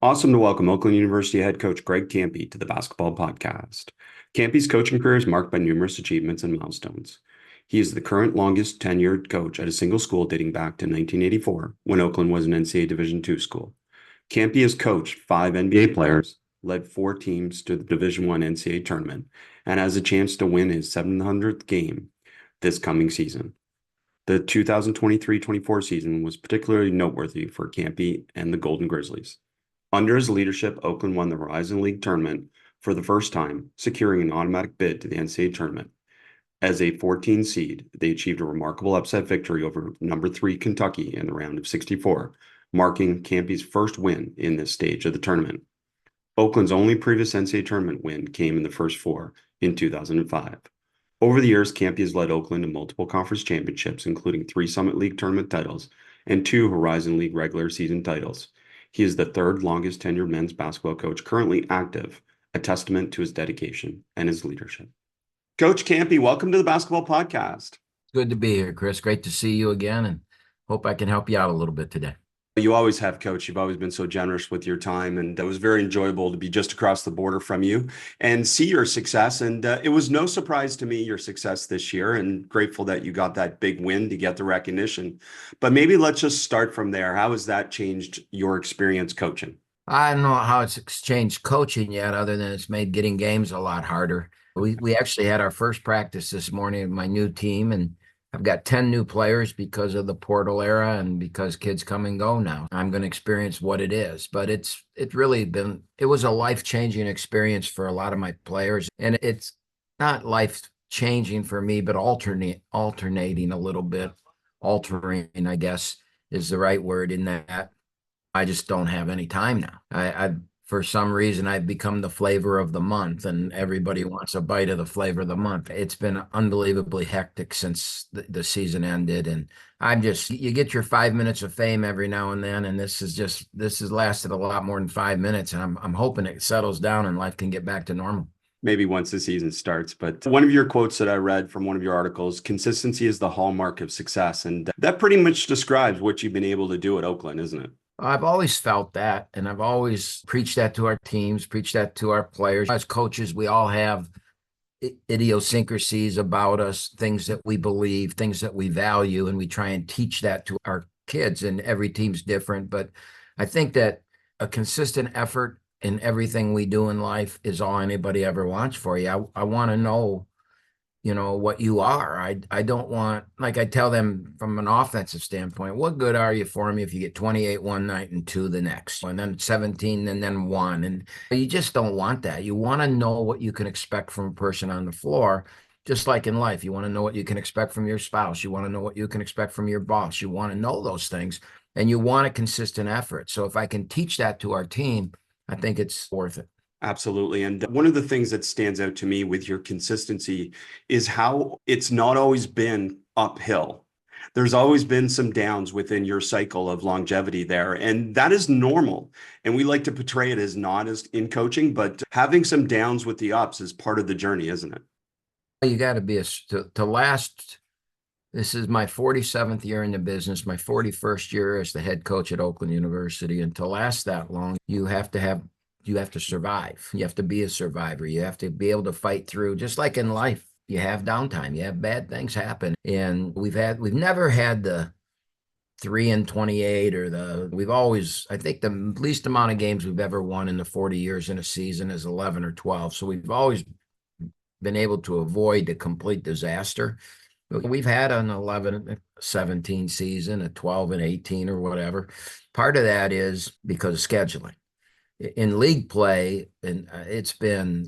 Awesome to welcome Oakland University head coach Greg Kampe to the Basketball Podcast. Kampe's coaching career is marked by numerous achievements and milestones. He is the current longest tenured coach at a single school dating back to 1984, when Oakland was an NCAA Division II school. Kampe has coached 5 NBA players, led 4 teams to the Division I NCAA Tournament, and has a chance to win his 700th game this coming season. The 2023-24 season was particularly noteworthy for Kampe and the Golden Grizzlies. Under his leadership, Oakland won the Horizon League tournament for the first time, securing an automatic bid to the NCAA tournament. As a 14 seed, they achieved a remarkable upset victory over number 3 Kentucky in the round of 64, marking Kampe's first win in this stage of the tournament. Oakland's only previous NCAA tournament win came in the first 4 in 2005. Over the years, Kampe has led Oakland to multiple conference championships, including 3 Summit League tournament titles and 2 Horizon League regular season titles. He is the third longest tenured men's basketball coach currently active, a testament to his dedication and his leadership. Coach Kampe, welcome to the Basketball Podcast. Good to be here, Chris. Great to see you again, and hope I can help you out a little bit today. You always have, Coach. You've always been so generous with your time, and it was very enjoyable to be just across the border from you and see your success. And it was no surprise to me, your success this year, and grateful that you got that big win to get the recognition. But maybe let's just start from there. How has that changed your experience coaching? I don't know how it's changed coaching yet, other than it's made getting games a lot harder. We actually had our first practice this morning with my new team, and I've got 10 new players because of the portal era and because kids come and go now. I'm going to experience what it is, but it was a life-changing experience for a lot of my players. And it's not life-changing for me, but alternating a little bit, altering, I guess, is the right word, in that I just don't have any time now. For some reason, I've become the flavor of the month, and everybody wants a bite of the flavor of the month. It's been unbelievably hectic since the season ended, and you get your 5 minutes of fame every now and then, and this has lasted a lot more than 5 minutes, and I'm hoping it settles down and life can get back to normal. Maybe once the season starts. But one of your quotes that I read from one of your articles, consistency is the hallmark of success. And that pretty much describes what you've been able to do at Oakland, isn't it? I've always felt that, and I've always preached that to our teams, preached that to our players. As coaches, we all have idiosyncrasies about us, things that we believe, things that we value, and we try and teach that to our kids, and every team's different. But I think that a consistent effort in everything we do in life is all anybody ever wants for you. I want to know what you are. I don't want, like I tell them from an offensive standpoint, what good are you for me if you get 28 one night and 2 the next, and then 17 and then 1? And you just don't want that. You want to know what you can expect from a person on the floor, just like in life. You want to know what you can expect from your spouse. You want to know what you can expect from your boss. You want to know those things, and you want a consistent effort. So if I can teach that to our team, I think it's worth it. Absolutely. And one of the things that stands out to me with your consistency is how it's not always been uphill. There's always been some downs within your cycle of longevity there, and that is normal. And we like to portray it as not as in coaching, but having some downs with the ups is part of the journey, isn't it? You got to be to last. This is my 47th year in the business, my 41st year as the head coach at Oakland University. And to last that long, you have to survive. You have to be a survivor. You have to be able to fight through, just like in life. You have downtime, you have bad things happen. And we've never had the 3-28 I think the least amount of games we've ever won in the 40 years in a season is 11 or 12. So we've always been able to avoid a complete disaster. We've had an 11-17 season, a 12-18 or whatever. Part of that is because of scheduling. In league play, and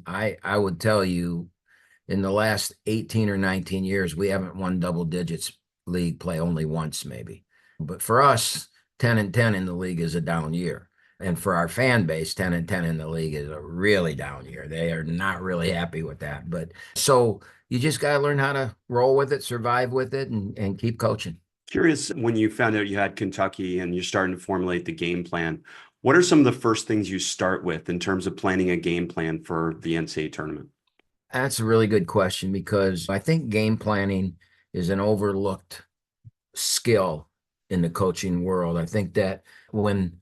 I would tell you, in the last 18 or 19 years, we haven't won double digits league play, only once maybe. But for us, 10-10 in the league is a down year. And for our fan base, 10-10 in the league is a really down year. They are not really happy with that. But so you just got to learn how to roll with it, survive with it, and keep coaching. Curious, when you found out you had Kentucky and you're starting to formulate the game plan, what are some of the first things you start with in terms of planning a game plan for the NCAA tournament? That's a really good question, because I think game planning is an overlooked skill in the coaching world. I think that when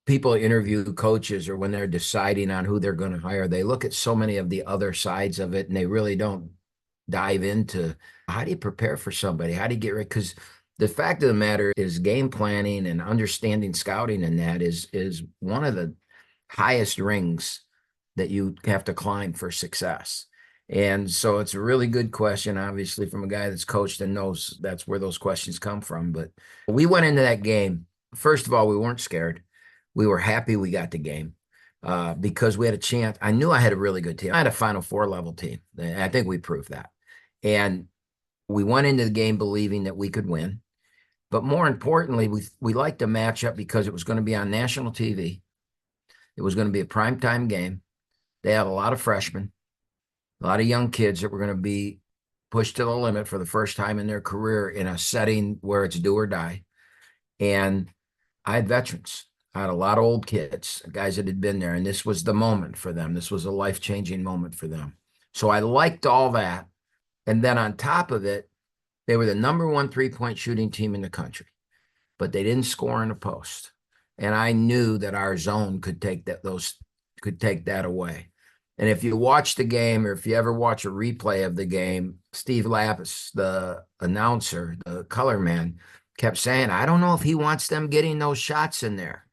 people interview coaches or when they're deciding on who they're going to hire, they look at so many of the other sides of it and they really don't dive into how do you prepare for somebody? How do you get ready? Because the fact of the matter is game planning and understanding scouting and that is one of the highest rings that you have to climb for success. And so it's a really good question, obviously, from a guy that's coached and knows that's where those questions come from. But we went into that game. First of all, we weren't scared. We were happy we got the game because we had a chance. I knew I had a really good team. I had a Final Four level team. And I think we proved that. And we went into the game believing that we could win. But more importantly, we liked the matchup because it was going to be on national TV. It was going to be a primetime game. They had a lot of freshmen, a lot of young kids that were going to be pushed to the limit for the first time in their career in a setting where it's do or die. And I had veterans. I had a lot of old kids, guys that had been there, and this was the moment for them. This was a life-changing moment for them. So I liked all that. And then on top of it, they were the #1 3-point shooting team in the country, but they didn't score in the post. And I knew that our zone could take that away. And if you watch the game, or if you ever watch a replay of the game, Steve Lapis, the announcer, the color man, kept saying, I don't know if he wants them getting those shots in there.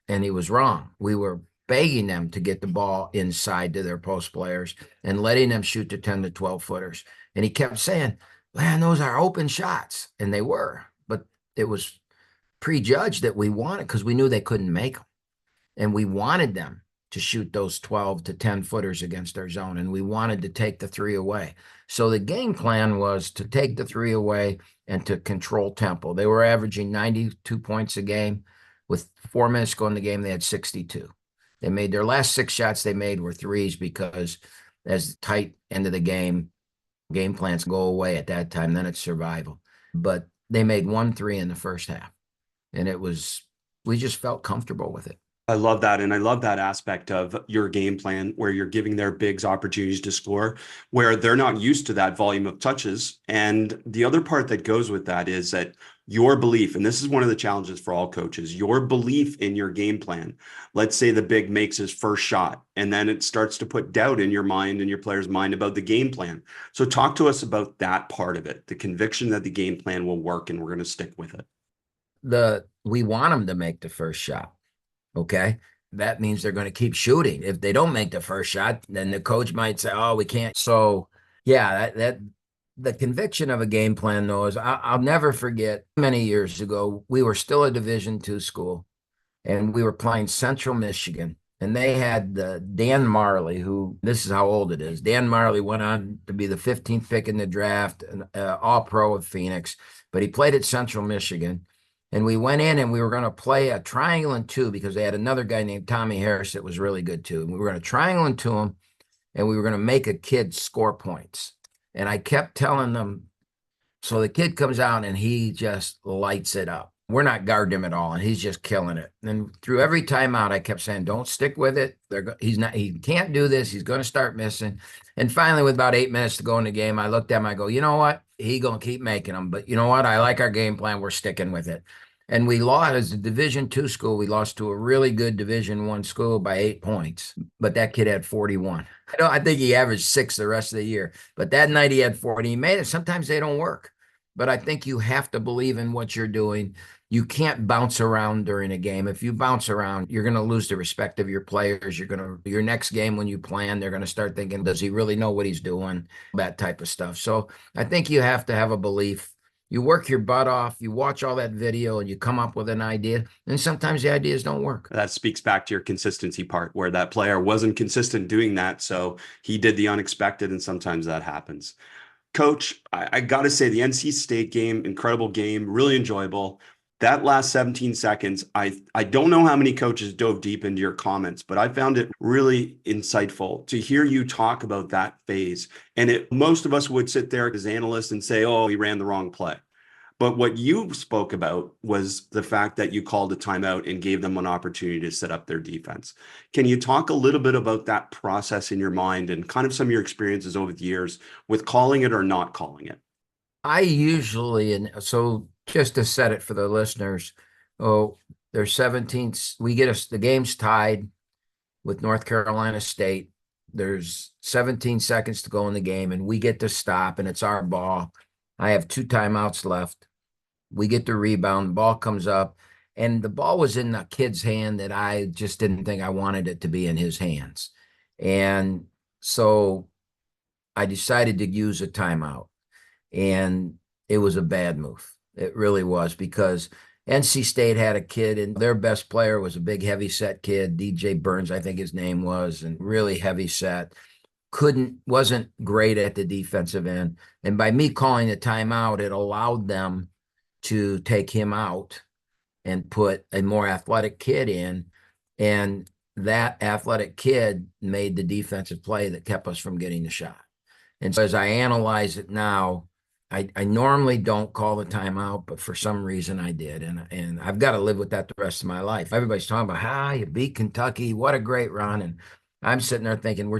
And he was wrong. We were begging them to get the ball inside to their post players and letting them shoot the 10 to 12 footers. And he kept saying, man, those are open shots. And they were, but it was prejudged that we wanted because we knew they couldn't make them. And we wanted them to shoot those 12 to 10 footers against our zone. And we wanted to take the three away. So the game plan was to take the three away and to control tempo. They were averaging 92 points a game. With 4 minutes going in the game, they had 62. They made their last 6 shots they made were threes because as the tight end of the game plans go away at that time, then it's survival. But they made 1 3 in the first half. And we just felt comfortable with it. I love that. And I love that aspect of your game plan where you're giving their bigs opportunities to score, where they're not used to that volume of touches. And the other part that goes with that is that your belief, and this is one of the challenges for all coaches, your belief in your game plan. Let's say the big makes his first shot, and then it starts to put doubt in your mind and your player's mind about the game plan. So talk to us about that part of it, the conviction that the game plan will work and we're going to stick with it. We want them to make the first shot. Okay. That means they're going to keep shooting. If they don't make the first shot, then the coach might say, oh, we can't. So yeah, that the conviction of a game plan though is I'll never forget many years ago, we were still a Division II school and we were playing Central Michigan and they had Dan Marley, who this is how old it is. Dan Marley went on to be the 15th pick in the draft, an all-pro of Phoenix, but he played at Central Michigan. And we went in and we were going to play a triangle and two because they had another guy named Tommy Harris that was really good too. And we were going to triangle and two him and we were going to make a kid score points. And I kept telling them, so the kid comes out and he just lights it up. We're not guarding him at all. And he's just killing it. And through every timeout, I kept saying, don't stick with it. He can't do this. He's going to start missing. And finally, with about 8 minutes to go in the game, I looked at him, I go, you know what? He going to keep making them. But you know what? I like our game plan. We're sticking with it. And we lost as a Division II school. We lost to a really good Division I school by 8 points. But that kid had 41. I think he averaged 6 the rest of the year. But that night he had 40. He made it. Sometimes they don't work. But I think you have to believe in what you're doing. You can't bounce around during a game. If you bounce around, you're going to lose the respect of your players. Your next game when you plan, they're going to start thinking, does he really know what he's doing? That type of stuff. So I think you have to have a belief. You work your butt off, you watch all that video and you come up with an idea. And sometimes the ideas don't work. That speaks back to your consistency part where that player wasn't consistent doing that. So he did the unexpected and sometimes that happens. Coach, I got to say the NC State game, incredible game, really enjoyable. That last 17 seconds, I don't know how many coaches dove deep into your comments, but I found it really insightful to hear you talk about that phase. And most of us would sit there as analysts and say, oh, we ran the wrong play. But what you spoke about was the fact that you called a timeout and gave them an opportunity to set up their defense. Can you talk a little bit about that process in your mind and kind of some of your experiences over the years with calling it or not calling it? I usually, and so just to set it for the listeners, There's 17. We get us, the game's tied with North Carolina State. There's 17 seconds to go in the game, and we get to stop, and it's our ball. I have 2 timeouts left. We get the rebound, the ball comes up, and the ball was in the kid's hand that I just didn't think I wanted it to be in his hands. And so I decided to use a timeout, and it was a bad move. It really was, because NC State had a kid, and their best player was a big heavy set kid, DJ Burns, I think his name was, and really heavy set. Wasn't great at the defensive end. And by me calling the timeout, it allowed them to take him out and put a more athletic kid in. And that athletic kid made the defensive play that kept us from getting the shot. And so as I analyze it now, I normally don't call the timeout, but for some reason I did. And I've got to live with that the rest of my life. Everybody's talking about, you beat Kentucky. What a great run. And I'm sitting there thinking we're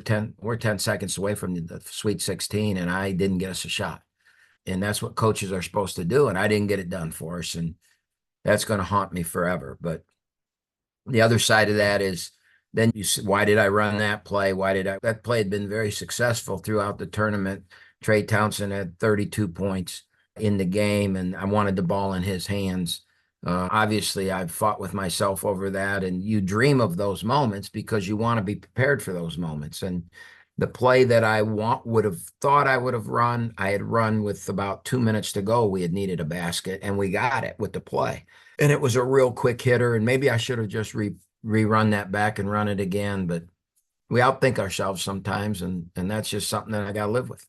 10 seconds away from the Sweet 16, and I didn't get us a shot. And that's what coaches are supposed to do. And I didn't get it done for us. And that's going to haunt me forever. But the other side of that is, then you say, why did I run that play? That play had been very successful throughout the tournament. Trey Townsend had 32 points in the game, and I wanted the ball in his hands. Obviously, I've fought with myself over that, and you dream of those moments because you want to be prepared for those moments. And the play that I would have thought I would have run, I had run with about 2 minutes to go. We had needed a basket, and we got it with the play. And it was a real quick hitter, and maybe I should have just rerun that back and run it again. But we outthink ourselves sometimes, and that's just something that I got to live with.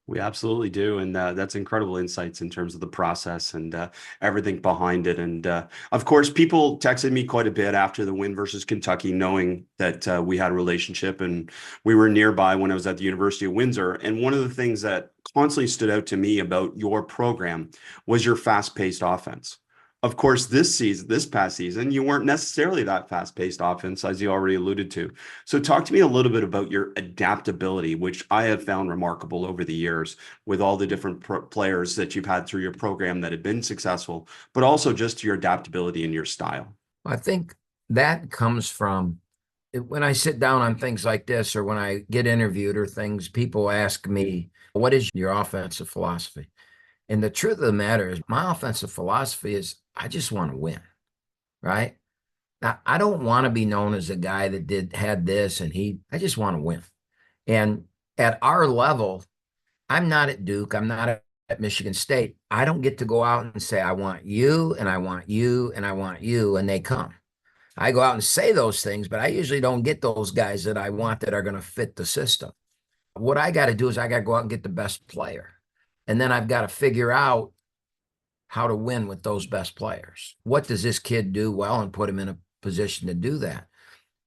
We absolutely do. And that's incredible insights in terms of the process and everything behind it. And of course, people texted me quite a bit after the win versus Kentucky, knowing that we had a relationship and we were nearby when I was at the University of Windsor. And one of the things that constantly stood out to me about your program was your fast-paced offense. Of course, this past season, you weren't necessarily that fast-paced offense, as you already alluded to. So talk to me a little bit about your adaptability, which I have found remarkable over the years with all the different players that you've had through your program that have been successful, but also just your adaptability and your style. I think that comes from when I sit down on things like this, or when I get interviewed or things, people ask me, what is your offensive philosophy? And the truth of the matter is, my offensive philosophy is I just want to win, right? Now, I don't want to be known as a guy that had this and I just want to win. And at our level, I'm not at Duke, I'm not at Michigan State. I don't get to go out and say, I want you, and I want you, and I want you, and they come. I go out and say those things, but I usually don't get those guys that I want that are going to fit the system. What I got to do is I got to go out and get the best player. And then I've got to figure out how to win with those best players. What does this kid do well, and put him in a position to do that?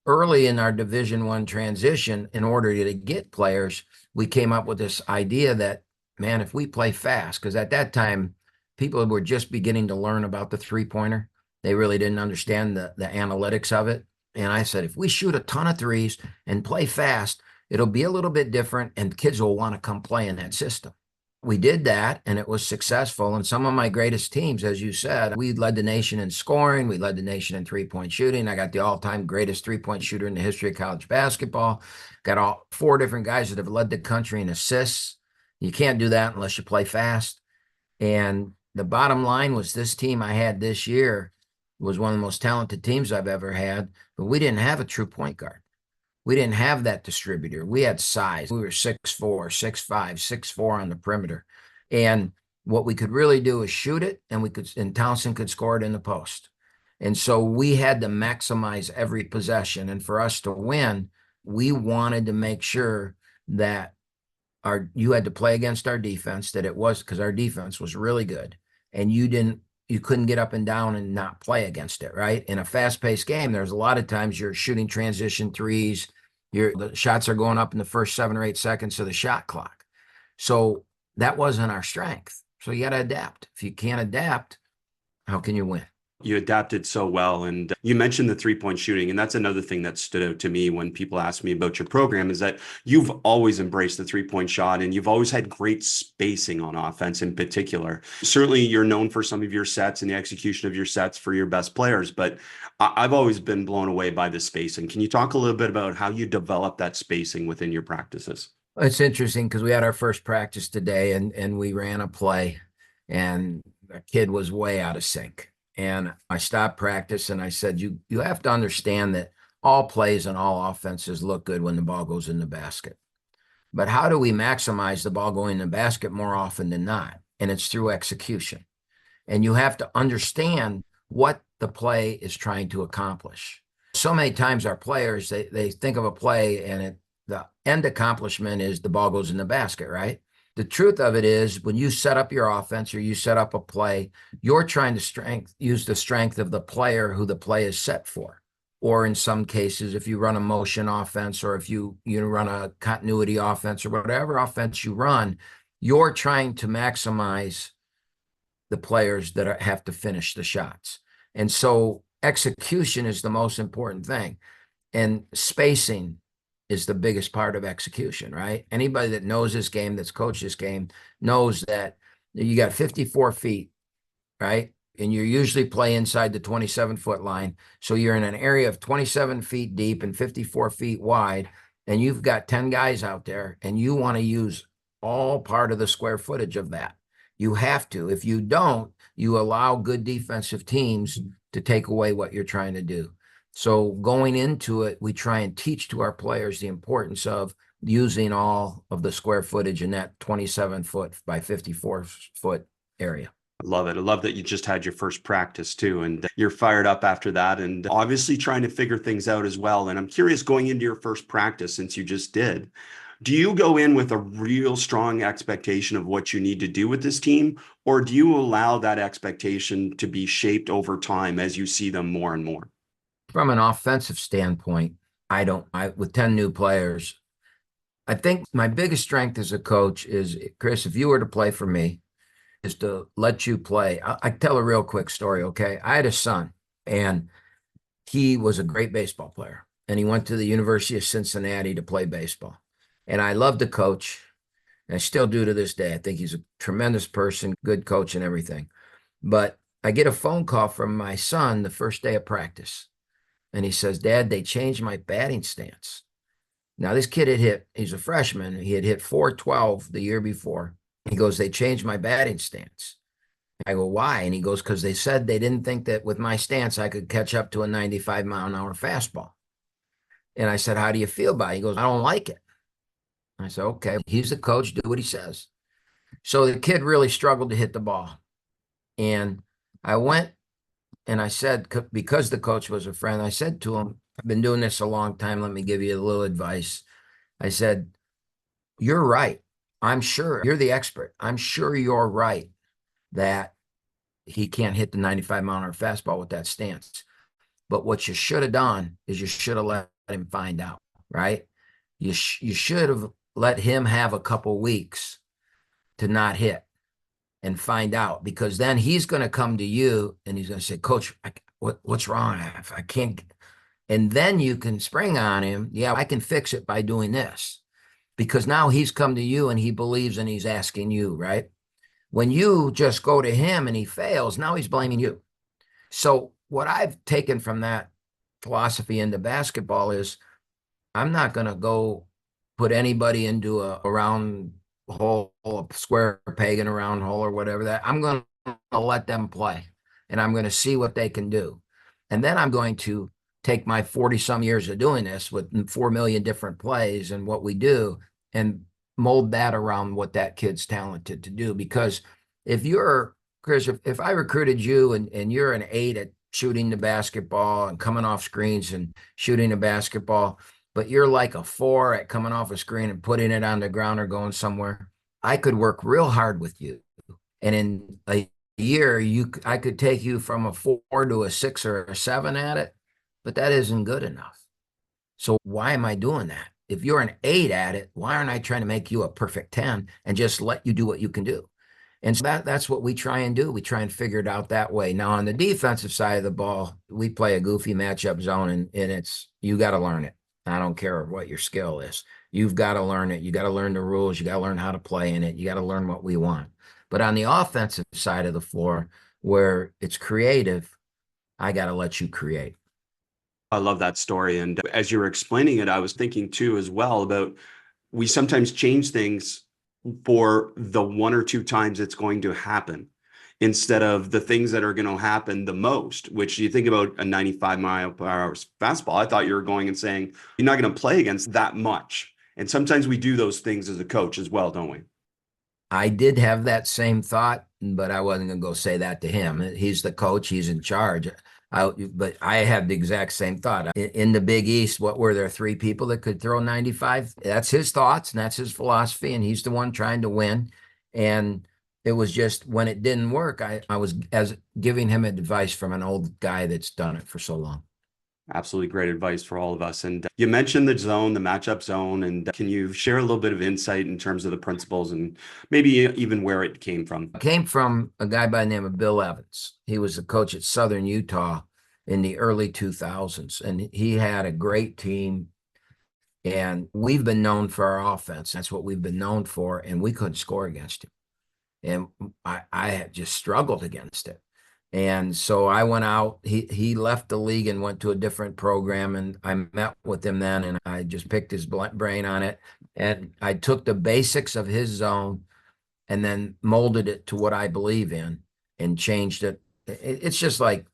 Early in our Division I transition, in order to get players, we came up with this idea that, man, if we play fast, because at that time, people were just beginning to learn about the three-pointer. They really didn't understand the analytics of it. And I said, if we shoot a ton of threes and play fast, it'll be a little bit different, and kids will want to come play in that system. We did that, and it was successful. And some of my greatest teams, as you said, we led the nation in scoring. We led the nation in three-point shooting. I got the all-time greatest three-point shooter in the history of college basketball. Got all 4 different guys that have led the country in assists. You can't do that unless you play fast. And the bottom line was, this team I had this year was one of the most talented teams I've ever had, but we didn't have a true point guard. We didn't have that distributor. We had size. We were 6'4", 6'5", 6'4" on the perimeter. And what we could really do is shoot it, and Townsend could score it in the post. And so we had to maximize every possession. And for us to win, we wanted to make sure that you had to play against our defense, that it was, because our defense was really good. And you couldn't get up and down and not play against it, right? In a fast-paced game, there's a lot of times you're shooting transition threes. The shots are going up in the first 7 or 8 seconds of the shot clock. So that wasn't our strength. So you got to adapt. If you can't adapt, how can you win? You adapted so well. And you mentioned the three-point shooting. And that's another thing that stood out to me when people ask me about your program is that you've always embraced the three-point shot and you've always had great spacing on offense in particular. Certainly, you're known for some of your sets and the execution of your sets for your best players, but I've always been blown away by the spacing. Can you talk a little bit about how you develop that spacing within your practices? It's interesting because we had our first practice today and we ran a play and a kid was way out of sync. And I stopped practice and I said, you have to understand that all plays and all offenses look good when the ball goes in the basket. But how do we maximize the ball going in the basket more often than not? And it's through execution. And you have to understand what the play is trying to accomplish. So many times our players, they think of a play and the end accomplishment is the ball goes in the basket, right? The truth of it is when you set up your offense or you set up a play, you're trying to use the strength of the player who the play is set for. Or in some cases, if you run a motion offense or if you run a continuity offense or whatever offense you run, you're trying to maximize the players that have to finish the shots. And so execution is the most important thing. And spacing is the biggest part of execution, right? Anybody that knows this game, that's coached this game, knows that you got 54 feet, right? And you usually play inside the 27-foot line. So you're in an area of 27 feet deep and 54 feet wide, and you've got 10 guys out there, and you want to use all part of the square footage of that. You have to. If you don't, you allow good defensive teams to take away what you're trying to do. So going into it, we try and teach to our players the importance of using all of the square footage in that 27-foot by 54-foot area. I love it. I love that you just had your first practice too, and you're fired up after that, and obviously trying to figure things out as well. And I'm curious, going into your first practice, since you just did, do you go in with a real strong expectation of what you need to do with this team, or do you allow that expectation to be shaped over time as you see them more and more? From an offensive standpoint, with 10 new players, I think my biggest strength as a coach is, Chris, if you were to play for me, is to let you play. I tell a real quick story, okay? I had a son, and he was a great baseball player, and he went to the University of Cincinnati to play baseball. And I loved the coach, and I still do to this day. I think he's a tremendous person, good coach and everything. But I get a phone call from my son the first day of practice, and he says, Dad, they changed my batting stance. Now, this kid he's a freshman, he had hit 412 the year before. He goes, they changed my batting stance. I go, why? And he goes, because they said they didn't think that with my stance, I could catch up to a 95-mile-an-hour fastball. And I said, how do you feel about it? He goes, I don't like it. I said, okay, he's the coach, do what he says. So the kid really struggled to hit the ball. And I went and I said, because the coach was a friend, I said to him, I've been doing this a long time. Let me give you a little advice. I said, you're right. I'm sure you're the expert. I'm sure you're right that he can't hit the 95-mile-an-hour fastball with that stance. But what you should have done is you should have let him find out, right? You should have let him have a couple weeks to not hit and find out, because then he's going to come to you and he's going to say, Coach, what's wrong? I can't. And then you can spring on him. Yeah, I can fix it by doing this. Because now he's come to you and he believes and he's asking you, right? When you just go to him and he fails, now he's blaming you. So what I've taken from that philosophy into basketball is I'm not going to go put anybody into a round hole, a square peg in a round hole or whatever that. I'm going to let them play and I'm going to see what they can do. And then I'm going to take my 40-some years of doing this with 4 million different plays and what we do and mold that around what that kid's talented to do. Because if you're, Chris, if I recruited you and you're an 8 at shooting the basketball and coming off screens and shooting the basketball, but you're like a 4 at coming off a screen and putting it on the ground or going somewhere, I could work real hard with you. And in a year, I could take you from a 4 to a 6 or a 7 at it, but that isn't good enough. So why am I doing that? If you're an 8 at it, why aren't I trying to make you a perfect 10 and just let you do what you can do? And so that's what we try and do. We try and figure it out that way. Now, on the defensive side of the ball, we play a goofy matchup zone, and it's you got to learn it. I don't care what your skill is. You've got to learn it. You got to learn the rules. You got to learn how to play in it. You got to learn what we want. But on the offensive side of the floor, where it's creative, I got to let you create. I love that story. And as you were explaining it, I was thinking too as well about we sometimes change things for the one or two times it's going to happen instead of the things that are going to happen the most, which you think about a 95 mile per hour fastball. I thought you were going and saying you're not going to play against that much. And sometimes we do those things as a coach as well, don't we? I did have that same thought, but I wasn't going to go say that to him. He's the coach. He's in charge. But I had the exact same thought. In the Big East, what were there, three people that could throw 95? That's his thoughts and that's his philosophy, and he's the one trying to win. And it was just when it didn't work, I was as giving him advice from an old guy that's done it for so long. Absolutely great advice for all of us. And you mentioned the zone, the matchup zone, and can you share a little bit of insight in terms of the principles and maybe even where it came from? It came from a guy by the name of Bill Evans. He was a coach at Southern Utah in the early 2000s, and he had a great team. And we've been known for our offense. That's what we've been known for, and we couldn't score against him. And I had just struggled against it. And so I went out. He left the league and went to a different program, and I met with him then, and I just picked his brain on it. And I took the basics of his zone and then molded it to what I believe in and changed it. It's just like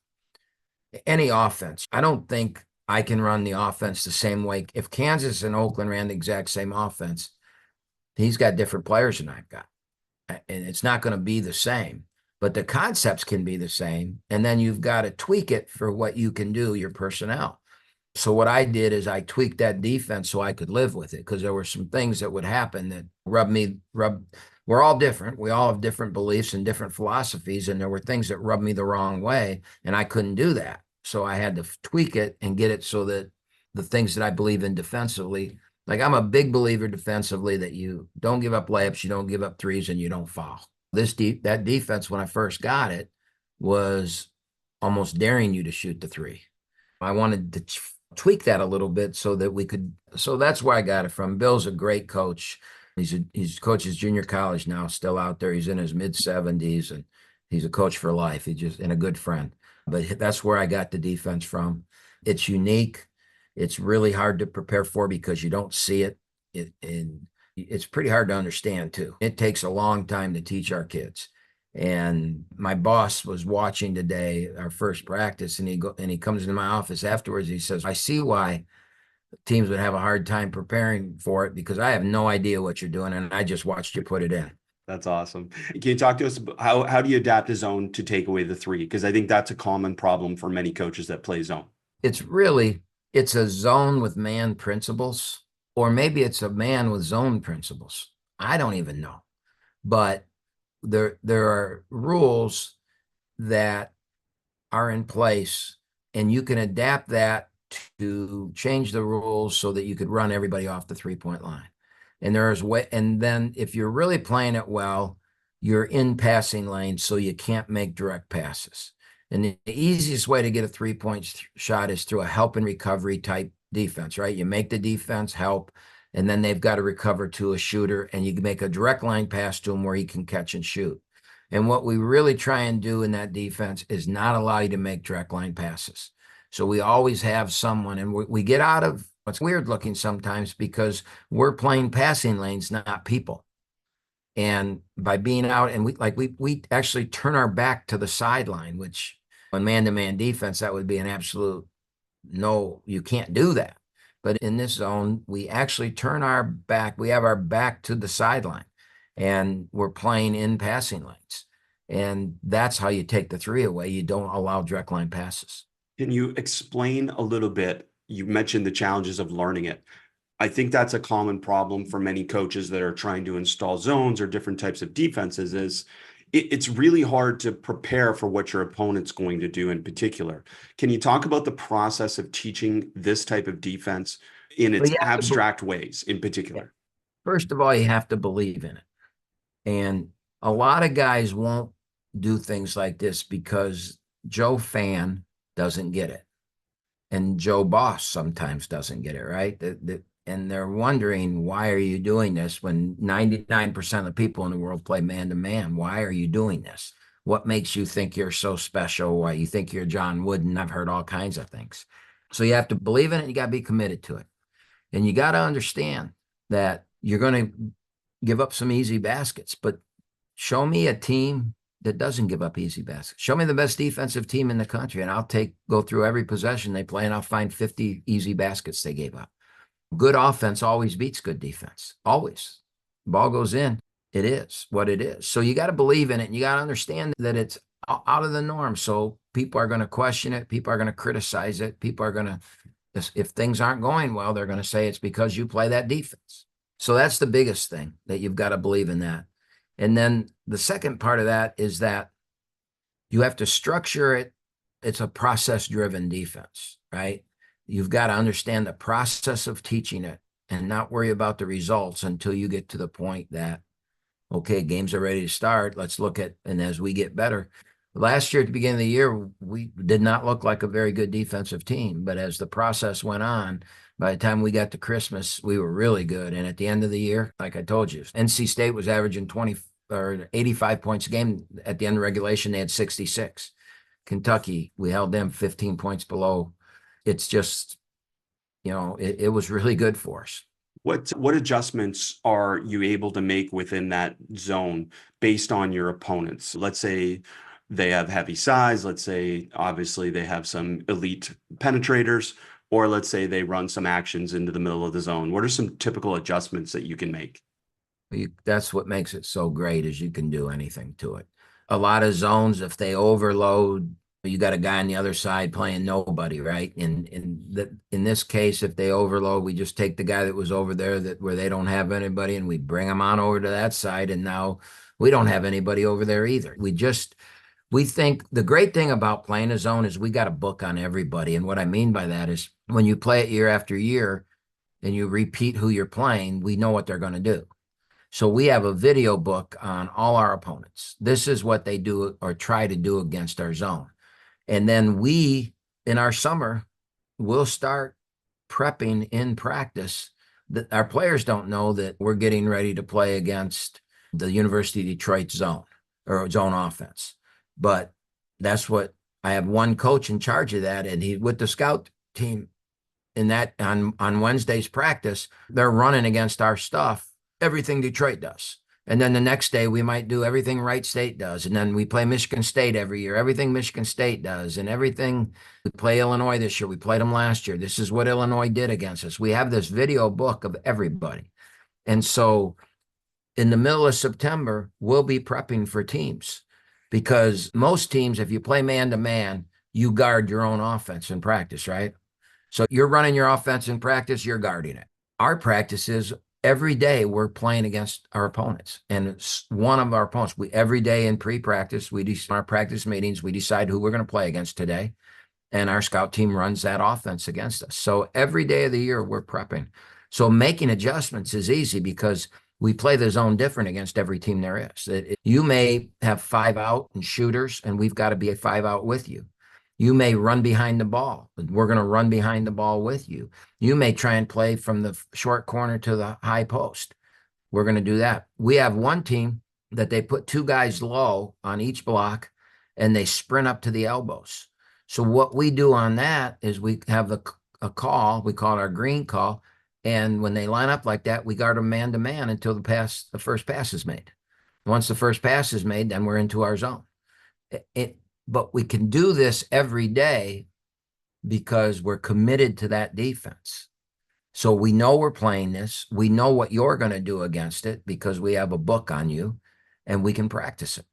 any offense. I don't think I can run the offense the same way. If Kansas and Oakland ran the exact same offense, he's got different players than I've got. And it's not going to be the same, but the concepts can be the same. And then you've got to tweak it for what you can do, your personnel. So what I did is I tweaked that defense so I could live with it, because there were some things that would happen that we're all different. We all have different beliefs and different philosophies. And there were things that rubbed me the wrong way, and I couldn't do that. So I had to tweak it and get it so that the things that I believe in defensively, like I'm a big believer defensively that you don't give up layups, you don't give up threes, and you don't foul. That defense, when I first got it, was almost daring you to shoot the three. I wanted to tweak that a little bit so that we could. So that's where I got it from. Bill's a great coach. He's coaches junior college now, still out there. He's in his mid-70s, and he's a coach for life. And a good friend. But that's where I got the defense from. It's unique. It's really hard to prepare for because you don't see it. It's pretty hard to understand too. It takes a long time to teach our kids. And my boss was watching today, our first practice, and he comes into my office afterwards. He says, "I see why teams would have a hard time preparing for it, because I have no idea what you're doing, and I just watched you put it in." That's awesome. Can you talk to us about how do you adapt a zone to take away the three? Because I think that's a common problem for many coaches that play zone. It's a zone with man principles, or maybe it's a man with zone principles. I don't even know. But there are rules that are in place, and you can adapt that to change the rules so that you could run everybody off the 3-point line. And then if you're really playing it well, you're in passing lanes, so you can't make direct passes. And the easiest way to get a 3-point shot is through a help and recovery type defense, right? You make the defense help, and then they've got to recover to a shooter, and you can make a direct line pass to him where he can catch and shoot. And what we really try and do in that defense is not allow you to make direct line passes. So we always have someone, and we get out of what's weird looking sometimes because we're playing passing lanes, not people. And by being out, and we actually turn our back to the sideline, which on man-to-man defense, that would be an absolute no, you can't do that. But in this zone, we actually turn our back. We have our back to the sideline, and we're playing in passing lanes. And that's how you take the three away. You don't allow direct line passes. Can you explain a little bit? You mentioned the challenges of learning it. I think that's a common problem for many coaches that are trying to install zones or different types of defenses is it's really hard to prepare for what your opponent's going to do in particular. Can you talk about the process of teaching this type of defense in its abstract ways in particular? First of all, you have to believe in it. And A lot of guys won't do things like this because Joe Fan doesn't get it. And Joe Boss sometimes doesn't get it, right? And they're wondering, why are you doing this when 99% of the people in the world play man-to-man? Why are you doing this? What makes you think you're so special? Why you think you're John Wooden? I've heard all kinds of things. So you have to believe in it. You got to be committed to it. And you got to understand that you're going to give up some easy baskets, but show me a team that doesn't give up easy baskets. Show me the best defensive team in the country, and I'll go through every possession they play, and I'll find 50 easy baskets they gave up. Good offense always beats good defense. Always. Ball goes in, it is what it is. So you got to believe in it, and you got to understand that it's out of the norm. So people are going to question it. People are going to criticize it. People are going to, if things aren't going well, they're going to say it's because you play that defense. So that's the biggest thing, that you've got to believe in that. And then the second part of that is that you have to structure it. It's a process-driven defense, right? You've got to understand the process of teaching it and not worry about the results until you get to the point that, okay, games are ready to start. Let's look at, and as we get better. Last year at the beginning of the year, we did not look like a very good defensive team, but as the process went on, by the time we got to Christmas, we were really good. And at the end of the year, like I told you, NC State was averaging 20 or 85 points a game. At the end of regulation, they had 66. Kentucky, we held them 15 points below. It's just, it was really good for us. What adjustments are you able to make within that zone based on your opponents? Let's say they have heavy size. Let's say, obviously, they have some elite penetrators, or let's say they run some actions into the middle of the zone. What are some typical adjustments that you can make? That's what makes it so great, is you can do anything to it. A lot of zones, if they overload, you got a guy on the other side playing nobody, right? In this case, if they overload, we just take the guy that was over there where they don't have anybody, and we bring him on over to that side, and now we don't have anybody over there either. We think the great thing about playing a zone is we got a book on everybody. And what I mean by that is, when you play it year after year and you repeat who you're playing, we know what they're going to do. So we have a video book on all our opponents. This is what they do or try to do against our zone. And then we, in our summer, we'll start prepping in practice. That our players don't know that we're getting ready to play against the University of Detroit zone or zone offense. But that's what I have, one coach in charge of that, and he with the scout team in that on Wednesday's practice, they're running against our stuff, everything Detroit does. And then the next day we might do everything Wright State does. And then we play Michigan State every year, everything Michigan State does, and everything. We play Illinois this year. We played them last year. This is what Illinois did against us. We have this video book of everybody. And so in the middle of September, we'll be prepping for teams, because most teams, if you play man-to-man, you guard your own offense in practice, right? So you're running your offense in practice, you're guarding it. Our practice is every day we're playing against our opponents, and it's one of our opponents. Every day in pre-practice, our practice meetings, we decide who we're going to play against today, and our scout team runs that offense against us. So every day of the year we're prepping. So making adjustments is easy because we play the zone different against every team there is. You may have 5 out and shooters, and we've got to be a 5 out with you. You may run behind the ball. We're going to run behind the ball with you. You may try and play from the short corner to the high post. We're going to do that. We have one team that they put 2 guys low on each block, and they sprint up to the elbows. So what we do on that is we have a call. We call it our green call. And when they line up like that, we guard them man-to-man until the first pass is made. Once the first pass is made, then we're into our zone. But we can do this every day because we're committed to that defense. So we know we're playing this. We know what you're going to do against it because we have a book on you, and we can practice it.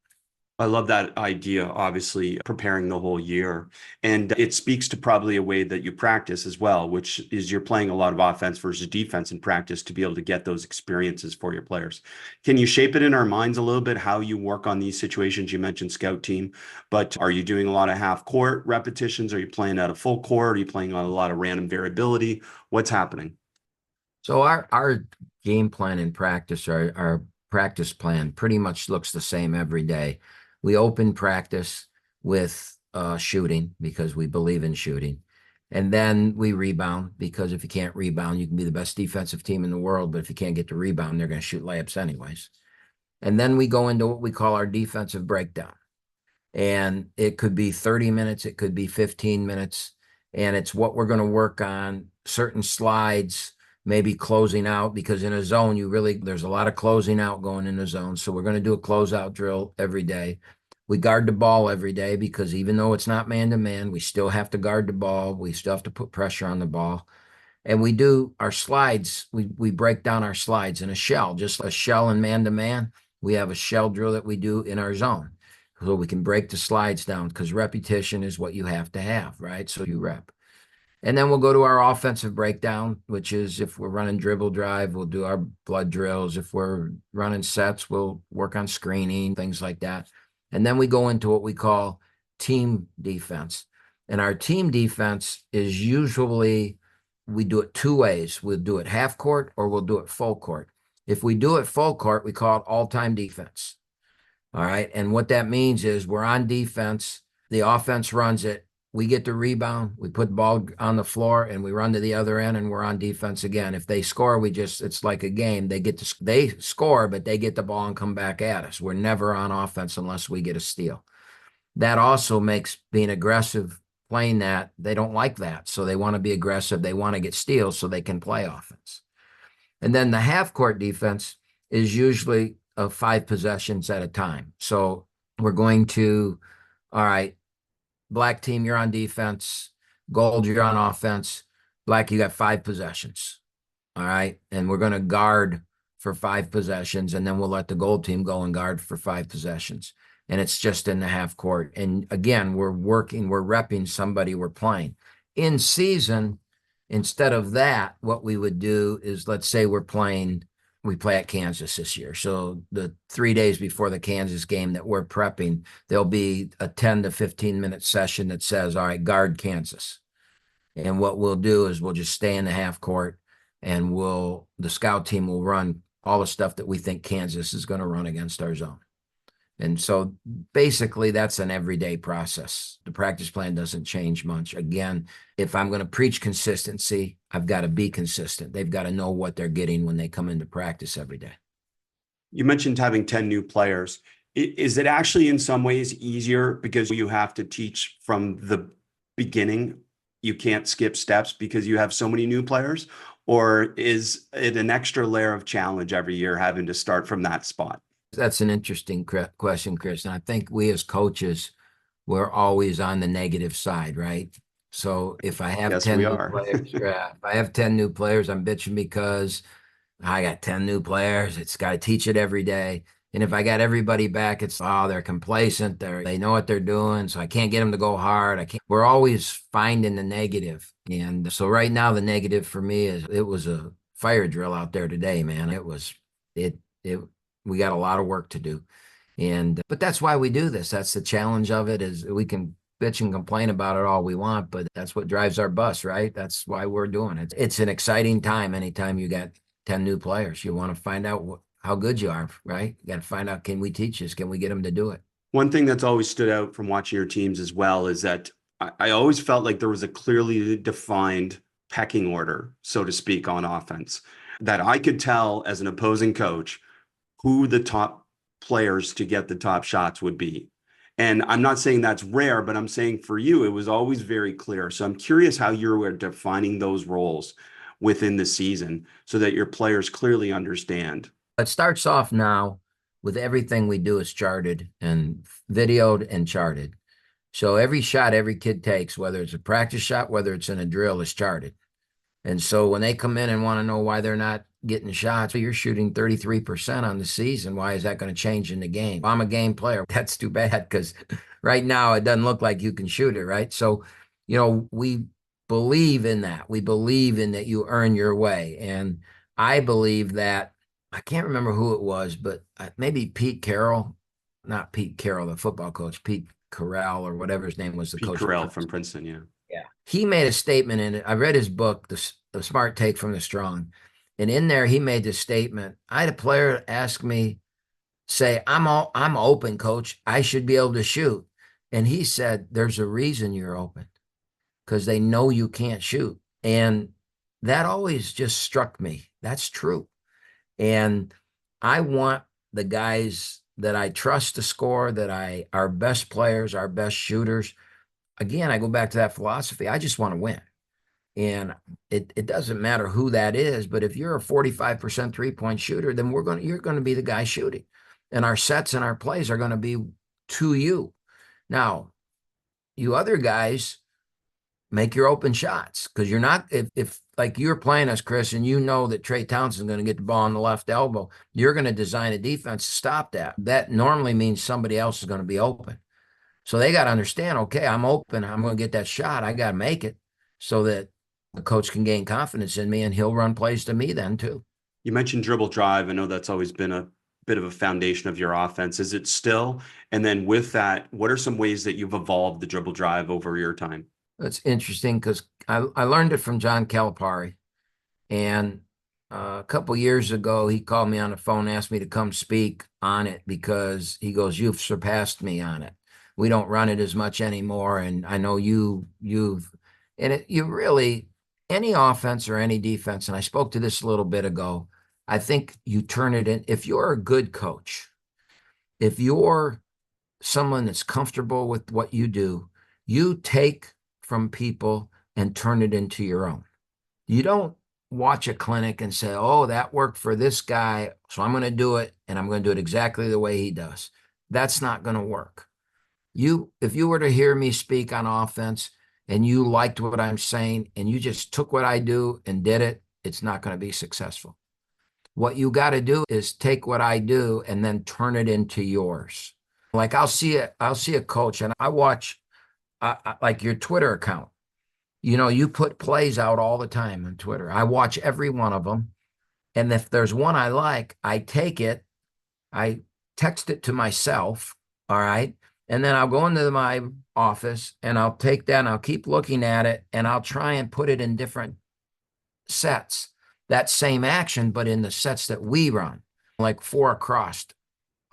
I love that idea, obviously, preparing the whole year. And it speaks to probably a way that you practice as well, which is you're playing a lot of offense versus defense in practice to be able to get those experiences for your players. Can you shape it in our minds a little bit, how you work on these situations? You mentioned scout team, but are you doing a lot of half court repetitions? Are you playing at a full court? Are you playing on a lot of random variability? What's happening? So our game plan in practice are practice plan pretty much looks the same every day. We open practice with shooting because we believe in shooting. And then we rebound because if you can't rebound, you can be the best defensive team in the world. But if you can't get to rebound, they're going to shoot layups anyways. And then we go into what we call our defensive breakdown. And it could be 30 minutes, it could be 15 minutes. And it's what we're going to work on, certain slides, maybe closing out, because in a zone, there's a lot of closing out going in the zone. So we're going to do a closeout drill every day. We guard the ball every day because even though it's not man-to-man, we still have to guard the ball. We still have to put pressure on the ball. And we do our slides. We break down our slides in a shell, just a shell in man-to-man. We have a shell drill that we do in our zone. So we can break the slides down because repetition is what you have to have, right? So you rep. And then we'll go to our offensive breakdown, which is if we're running dribble drive, we'll do our blood drills. If we're running sets, we'll work on screening, things like that. And then we go into what we call team defense. And our team defense is usually, we do it two ways. We'll do it half court or we'll do it full court. If we do it full court, we call it all-time defense. All right. And what that means is we're on defense. The offense runs it. We get the rebound. We put the ball on the floor and we run to the other end and we're on defense again. If they score, it's like a game. They score, but they get the ball and come back at us. We're never on offense unless we get a steal. That also makes being aggressive, playing that, they don't like that. So they want to be aggressive. They want to get steals so they can play offense. And then the half court defense is usually of 5 possessions at a time. So we're going to, all right, black team, you're on defense. Gold, you're on offense. Black, you got 5 possessions. All right. And we're going to guard for 5 possessions. And then we'll let the gold team go and guard for 5 possessions. And it's just in the half court. And again, we're repping somebody we're playing. In season, instead of that, what we would do is, let's say we play at Kansas this year. So the 3 days before the Kansas game that we're prepping, there'll be a 10 to 15 minute session that says, all right, guard Kansas. And what we'll do is we'll just stay in the half court and the scout team will run all the stuff that we think Kansas is going to run against our zone. And so basically that's an everyday process. The practice plan doesn't change much. Again, if I'm going to preach consistency, I've got to be consistent. They've got to know what they're getting when they come into practice every day. You mentioned having 10 new players. Is it actually in some ways easier because you have to teach from the beginning? You can't skip steps because you have so many new players? Or is it an extra layer of challenge every year having to start from that spot? That's an interesting question, Chris. And I think we as coaches, we're always on the negative side, right? So if I have 10 new players, if I have 10 new players, I'm bitching because I got 10 new players. It's got to teach it every day. And if I got everybody back, it's, they're complacent. They know what they're doing. So I can't get them to go hard. We're always finding the negative. And so right now, the negative for me is it was a fire drill out there today, man. We got a lot of work to do. But that's why we do this. That's the challenge of it, is we can bitch and complain about it all we want, but that's what drives our bus, right? That's why we're doing it. It's an exciting time anytime you got 10 new players. You want to find out how good you are, right? You got to find out, can we teach this? Can we get them to do it? One thing that's always stood out from watching your teams as well is that I always felt like there was a clearly defined pecking order, so to speak, on offense, that I could tell as an opposing coach who the top players to get the top shots would be. And I'm not saying that's rare, but I'm saying for you, it was always very clear. So I'm curious how you were defining those roles within the season so that your players clearly understand. It starts off now with everything we do is charted and videoed and charted. So every shot every kid takes, whether it's a practice shot, whether it's in a drill, is charted. And so when they come in and want to know why they're not getting shots, you're shooting 33% on the season. Why is that going to change in the game? I'm a game player. That's too bad because right now it doesn't look like you can shoot it, right? So, we believe in that. We believe in that you earn your way. And I believe that, I can't remember who it was, but maybe Pete Carroll, not Pete Carroll, the football coach, Pete Carroll or whatever his name was. Pete Carroll from Princeton, yeah. Yeah. He made a statement in it. I read his book, The Smart Take from the Strong. And in there, he made this statement. I had a player ask me, say, I'm open, coach. I should be able to shoot. And he said, there's a reason you're open, because they know you can't shoot. And that always just struck me. That's true. And I want the guys that I trust to score, our best players, our best shooters. Again, I go back to that philosophy. I just want to win. And it doesn't matter who that is, but if you're a 45% three-point shooter, then you're going to be the guy shooting. And our sets and our plays are going to be to you. Now, you other guys make your open shots, because you're not, if like you're playing us, Chris, and you know that Trey Townsend's going to get the ball on the left elbow, you're going to design a defense to stop that. That normally means somebody else is going to be open. So they got to understand, okay, I'm open. I'm going to get that shot. I got to make it so that the coach can gain confidence in me, and he'll run plays to me then too. You mentioned dribble drive. I know that's always been a bit of a foundation of your offense. Is it still? And then with that, what are some ways that you've evolved the dribble drive over your time? That's interesting, because I learned it from John Calipari. And a couple years ago, he called me on the phone, asked me to come speak on it, because he goes, "You've surpassed me on it. We don't run it as much anymore. And I know you really, any offense or any defense," and I spoke to this a little bit ago, I think you turn it in. If you're a good coach, if you're someone that's comfortable with what you do, you take from people and turn it into your own. You don't watch a clinic and say, "Oh, that worked for this guy, so I'm going to do it, and I'm going to do it exactly the way he does." That's not going to work. If you were to hear me speak on offense and you liked what I'm saying and you just took what I do and did it, it's not going to be successful. What you got to do is take what I do and then turn it into yours. Like I'll see a coach, and I watch like your Twitter account. You put plays out all the time on Twitter. I watch every one of them. And if there's one I like, I take it, I text it to myself. All right. And then I'll go into my office and I'll take that and I'll keep looking at it, and I'll try and put it in different sets. That same action, but in the sets that we run, like 4 across.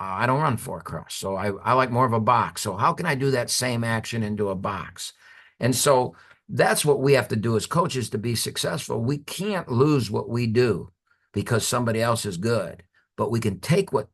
I don't run 4 across. So I like more of a box. So how can I do that same action into a box? And so that's what we have to do as coaches to be successful. We can't lose what we do because somebody else is good, but we can take what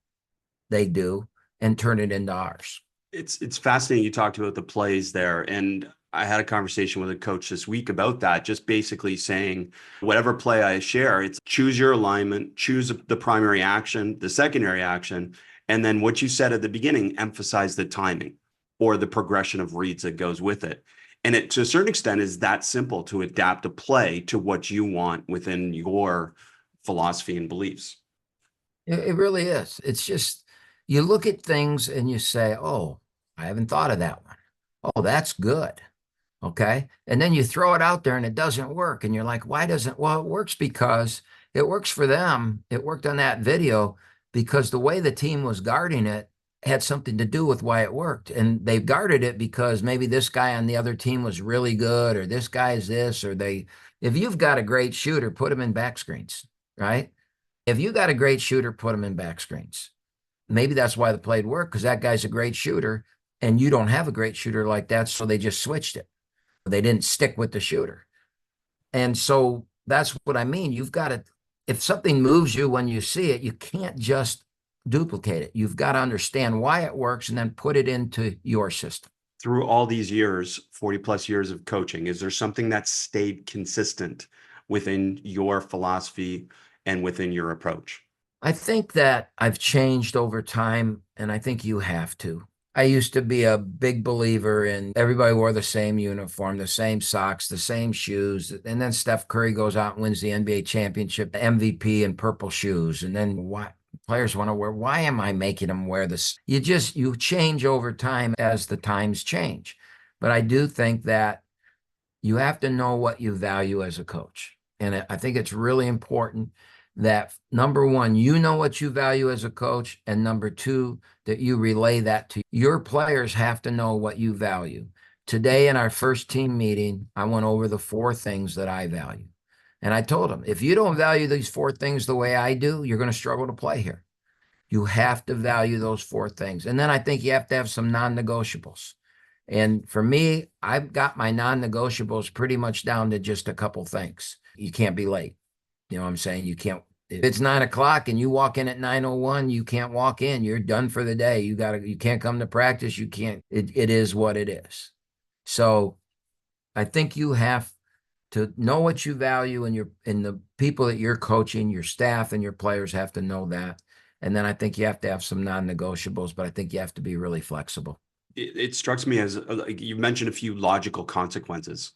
they do and turn it into ours. It's fascinating you talked about the plays there. And I had a conversation with a coach this week about that, just basically saying whatever play I share, it's choose your alignment, choose the primary action, the secondary action, and then what you said at the beginning, emphasize the timing or the progression of reads that goes with it. And it, to a certain extent, is that simple to adapt a play to what you want within your philosophy and beliefs. It really is. It's just, you look at things and you say, "Oh, I haven't thought of that one. Oh, that's good." Okay. And then you throw it out there and it doesn't work. And you're like, why doesn't, well, it works because it works for them. It worked on that video because the way the team was guarding it had something to do with why it worked. And they guarded it because maybe this guy on the other team was really good, or this guy is this, if you've got a great shooter, put him in back screens, right? If you got a great shooter, put him in back screens. Maybe that's why the play worked, because that guy's a great shooter and you don't have a great shooter like that. So they just switched it. They didn't stick with the shooter. And so that's what I mean. You've got to, if something moves you when you see it, you can't just duplicate it. You've got to understand why it works and then put it into your system. Through all these years, 40 plus years of coaching, is there something that stayed consistent within your philosophy and within your approach? I think that I've changed over time, and I think you have to. I used to be a big believer in everybody wore the same uniform, the same socks, the same shoes. And then Steph Curry goes out and wins the NBA championship, MVP in purple shoes. And then why players want to wear, why am I making them wear this? You change over time as the times change. But I do think that you have to know what you value as a coach. And I think it's really important that, number one, you know what you value as a coach, and number two, that you relay that to your players. Have to know what you value. Today in our first team meeting, I went over the 4 things that I value. And I told them, if you don't value these 4 things the way I do, you're going to struggle to play here. You have to value those four things. And then I think you have to have some non-negotiables. And for me, I've got my non-negotiables pretty much down to just a couple things. You can't be late. You know what I'm saying? You can't, if it's 9 o'clock and you walk in at 9:01, you can't walk in. You're done for the day. You can't come to practice. You can't, it is what it is. So I think you have to know what you value and the people that you're coaching, your staff and your players have to know that. And then I think you have to have some non-negotiables, but I think you have to be really flexible. It strikes me as like you mentioned a few logical consequences.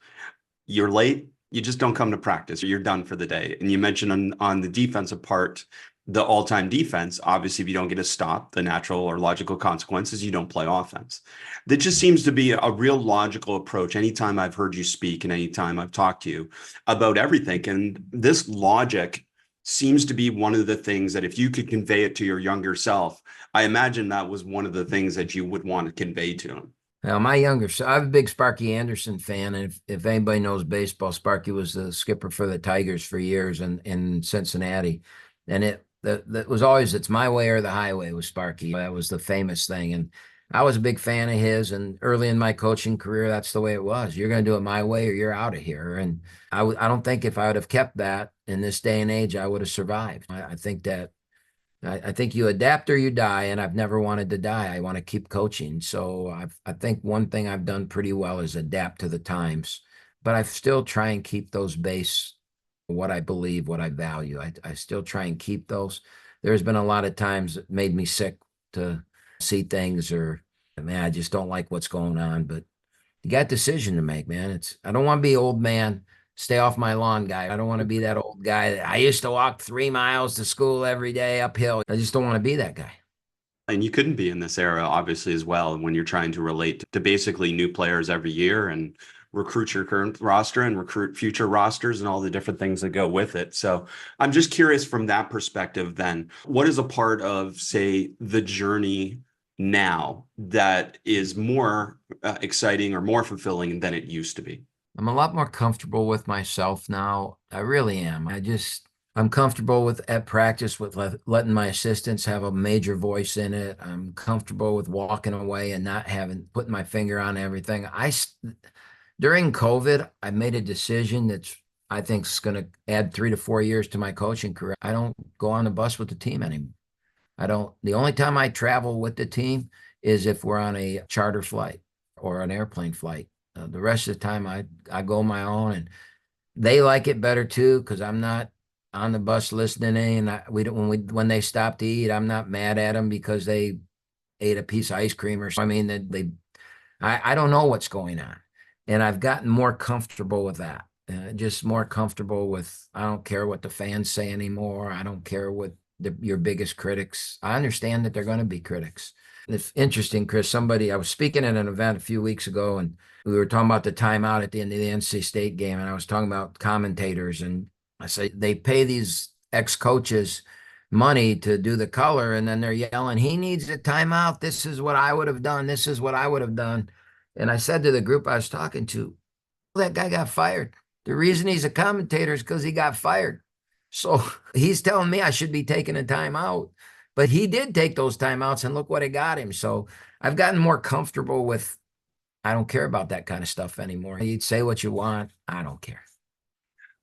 You're late, you just don't come to practice, or you're done for the day. And you mentioned on the defensive part, the all-time defense, obviously, if you don't get a stop, the natural or logical consequences, you don't play offense. That just seems to be a real logical approach anytime I've heard you speak and anytime I've talked to you about everything. And this logic seems to be one of the things that if you could convey it to your younger self, I imagine that was one of the things that you would want to convey to him. Now, I'm a big Sparky Anderson fan. And if anybody knows baseball, Sparky was the skipper for the Tigers for years in Cincinnati. And that was always, it's my way or the highway with Sparky. That was the famous thing. And I was a big fan of his. And early in my coaching career, that's the way it was. You're going to do it my way or you're out of here. And I don't think if I would have kept that in this day and age, I would have survived. I think you adapt or you die, and I've never wanted to die. I want to keep coaching. So I think one thing I've done pretty well is adapt to the times, but I still try and keep those base, what I believe, what I value. I still try and keep those. There's been a lot of times it made me sick to see things or, man, I just don't like what's going on, but you got a decision to make, man. I don't want to be old man, stay off my lawn guy. I don't want to be that old guy that I used to walk 3 miles to school every day uphill. I just don't want to be that guy. And you couldn't be in this era, obviously, as well, when you're trying to relate to basically new players every year and recruit your current roster and recruit future rosters and all the different things that go with it. So I'm just curious from that perspective, then, what is a part of, say, the journey now that is more exciting or more fulfilling than it used to be? I'm a lot more comfortable with myself now. I really am. I'm comfortable at practice with letting my assistants have a major voice in it. I'm comfortable with walking away and not putting my finger on everything. During COVID, I made a decision that I think is going to add 3 to 4 years to my coaching career. I don't go on the bus with the team anymore. The only time I travel with the team is if we're on a charter flight or an airplane flight. The rest of the time I go my own, and they like it better too, because I'm not on the bus listening. And when they stop to eat, I'm not mad at them because they ate a piece of ice cream or something. I mean, I don't know what's going on. And I've gotten more comfortable with that. Just more comfortable with, I don't care what the fans say anymore. I don't care what your biggest critics. I understand that they're going to be critics. It's interesting, Chris, I was speaking at an event a few weeks ago, and we were talking about the timeout at the end of the NC State game. And I was talking about commentators, and I say they pay these ex-coaches money to do the color, and then they're yelling, he needs a timeout. This is what I would have done. This is what I would have done. And I said to the group I was talking to, that guy got fired. The reason he's a commentator is because he got fired. So he's telling me I should be taking a timeout, but he did take those timeouts, and look what it got him. So I've gotten more comfortable with, I don't care about that kind of stuff anymore. You'd say what you want. I don't care.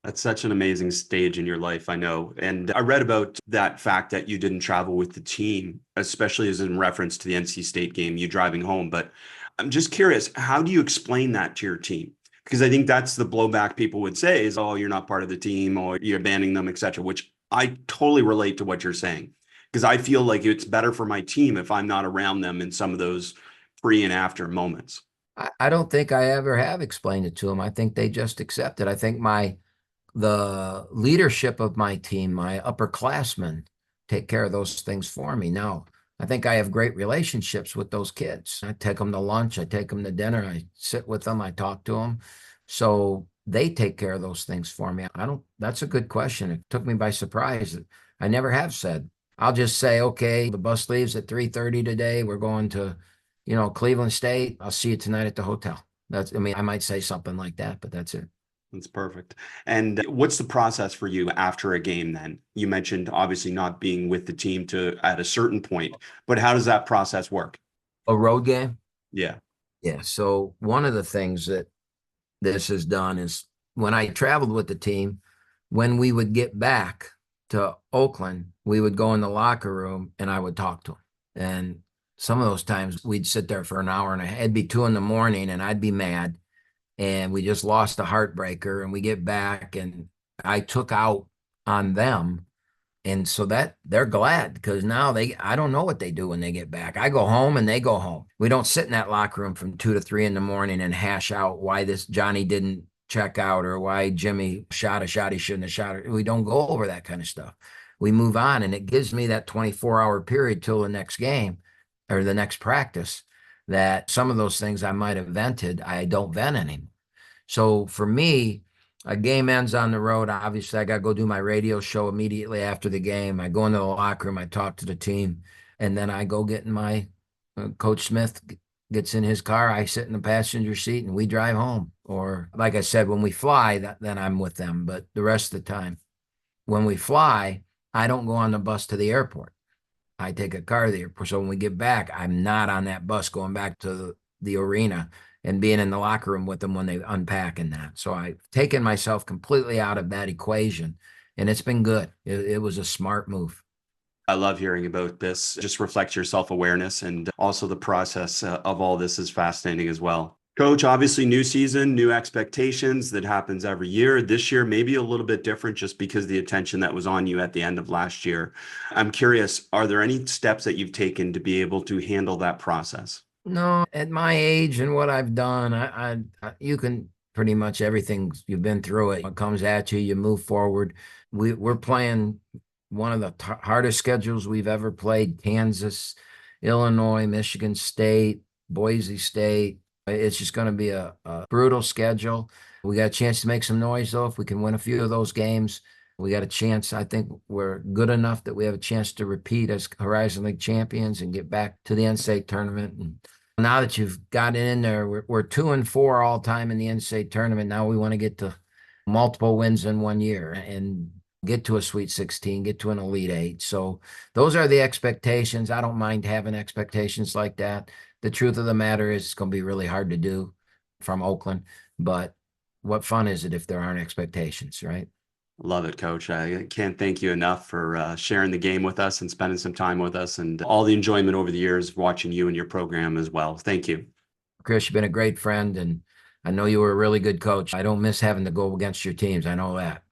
That's such an amazing stage in your life, I know. And I read about that fact that you didn't travel with the team, especially as in reference to the NC State game, you driving home. But I'm just curious, how do you explain that to your team? Because I think that's the blowback people would say is, oh, you're not part of the team or you're abandoning them, et cetera, which I totally relate to what you're saying. Because I feel like it's better for my team if I'm not around them in some of those pre and after moments. I don't think I ever have explained it to them. I think they just accept it. I think the leadership of my team, my upperclassmen, take care of those things for me. Now, I think I have great relationships with those kids. I take them to lunch, I take them to dinner, I sit with them, I talk to them. So they take care of those things for me. That's a good question. It took me by surprise. I never have said. I'll just say, okay, the bus leaves at 3:30 today. We're going to, Cleveland State. I'll see you tonight at the hotel. I might say something like that, but that's it. That's perfect. And what's the process for you after a game then? You mentioned obviously not being with the team to at a certain point, but how does that process work? A road game? Yeah. Yeah. So one of the things that this has done is when I traveled with the team, when we would get back to Oakland, we would go in the locker room and I would talk to them. And some of those times we'd sit there for an hour and it'd be 2 in the morning and I'd be mad. And we just lost a heartbreaker and we get back and I took out on them. And so that they're glad because now I don't know what they do when they get back. I go home and they go home. We don't sit in that locker room from 2 to 3 in the morning and hash out why this Johnny didn't check out or why Jimmy shot a shot he shouldn't have shot. We don't go over that kind of stuff. We move on, and it gives me that 24-hour period till the next game or the next practice that some of those things I might have vented, I don't vent anymore. So for me, a game ends on the road. Obviously, I got to go do my radio show immediately after the game. I go into the locker room, I talk to the team, and then I go get in my Coach Smith gets in his car. I sit in the passenger seat and we drive home. Or like I said, when we fly, then I'm with them. But the rest of the time, when we fly, I don't go on the bus to the airport. I take a car to the airport. So when we get back, I'm not on that bus going back to the arena and being in the locker room with them when they unpack and that. So I've taken myself completely out of that equation, and it's been good. It was a smart move. I love hearing about this. It just reflects your self-awareness, and also the process of all this is fascinating as well. Coach, obviously new season, new expectations that happens every year. This year, maybe a little bit different just because of the attention that was on you at the end of last year. I'm curious, are there any steps that you've taken to be able to handle that process? No, at my age and what I've done, you can pretty much everything you've been through it. What comes at you, you move forward. We're playing one of the hardest schedules we've ever played: Kansas, Illinois, Michigan State, Boise State. It's just going to be a brutal schedule. We got a chance to make some noise, though. If we can win a few of those games, we got a chance. I think we're good enough that we have a chance to repeat as Horizon League champions and get back to the NCAA tournament. And now that you've gotten in there, we're 2-4 all time in the NCAA tournament. Now we want to get to multiple wins in 1 year and get to a Sweet 16, get to an Elite Eight. So those are the expectations. I don't mind having expectations like that. The truth of the matter is it's going to be really hard to do from Oakland, but what fun is it if there aren't expectations, right? Love it, Coach. I can't thank you enough for sharing the game with us and spending some time with us, and all the enjoyment over the years watching you and your program as well. Thank you. Chris, you've been a great friend, and I know you were a really good coach. I don't miss having to go against your teams. I know that.